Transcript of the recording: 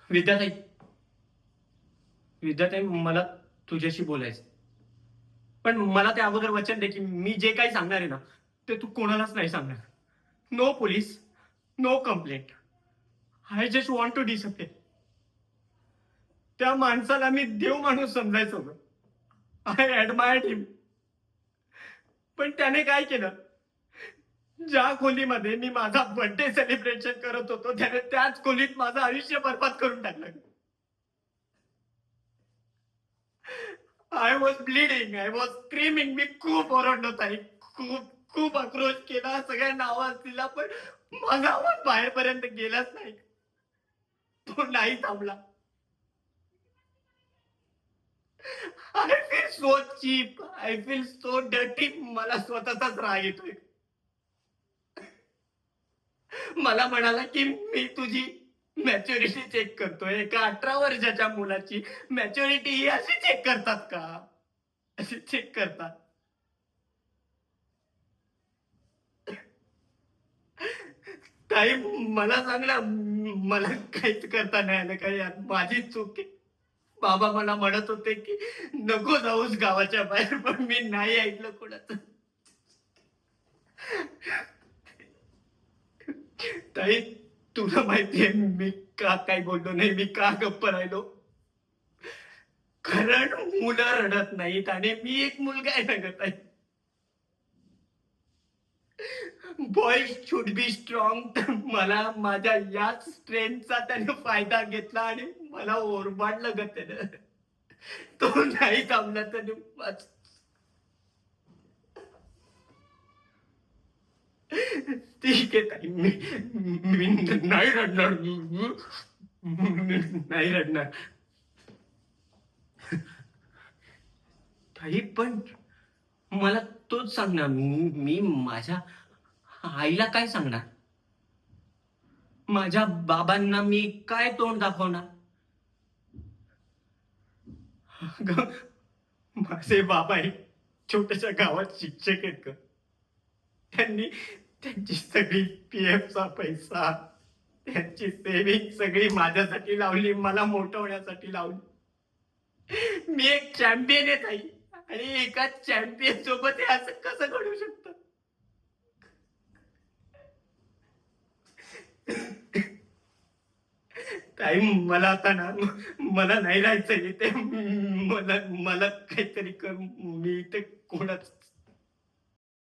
विद्याताई, विद्याताई, मला तुझ्याशी बोलायचं. पण मला त्या अगोदर वचन दे की मी जे काही सांगणार आहे ना, ते तू कोणालाच नाही सांगणार. No police, no complaint. I just want to disappear. त्या माणसाला मी देव माणूस समजायचो होतो. I admired him. पण त्याने काय केलं? ज्या खोलीमध्ये मी माझा बर्थडे सेलिब्रेशन करत होतो, त्याने त्याच खोलीत माझं आयुष्य बरबाद करून टाकलं. I was bleeding, I was screaming. मी खूप ओरडलो ताई, खूप खूप आक्रोश केला, सगळ्यांना आवाज दिला, पण माझा आवाज बाहेरपर्यंत गेलाच नाही. तो नाही थांबला. I feel so cheap, I feel so dirty. मला स्वतःचाच राग येतोय. मला म्हणाला की मी तुझी मॅच्युरिटी चेक करतोय. एका 18 वर्षाच्या मुलाची मॅच्युरिटी ही अशी चेक करतात का? अशी चेक करतात. ताई, मला सांग ना, मला काहीच करता नाही आलं का यार? माझी चूक आहे. बाबा मला म्हणत होते की नको जाऊस गावाच्या बाहेर, पण मी नाही ऐकलं कोणाचं. ताई, तुला माहितीये मी का काही बोललो नाही, मी का गप्प राहिलो? कारण मुलं रडत नाहीत आणि मी एक मुलगा आहे ना ग ताई. Boy should be strong. तर मला माझ्या याच स्ट्रेंथचा त्याने फायदा घेतला आणि मला ओरबाडलं ग त्यानं. तो नाही थांबला त्याने. ठीक आहे ताई, मी मी नाही रडणार. नाही रडणार ताई, पण मला तोच सांग ना, मी माझ्या आईला काय सांगणार? माझ्या बाबांना मी काय तोंड दाखवणार? अगं, माझे बाबा एक छोट्याशा गावात शिक्षक आहेत ग. त्यांनी त्यांची सगळी पीएफचा पैसा, त्यांची सेव्हिंग सगळी माझ्यासाठी लावली, मला मोठं होण्यासाठी लावली. मी एक चॅम्पियन आहे ताई, आणि एका चॅम्पियन सोबत हे असं कसं घडू शकतं? ताई, मला आता ना, मला नाही राहायचं इथे. मला मला काहीतरी कर. मी इथे कोणाच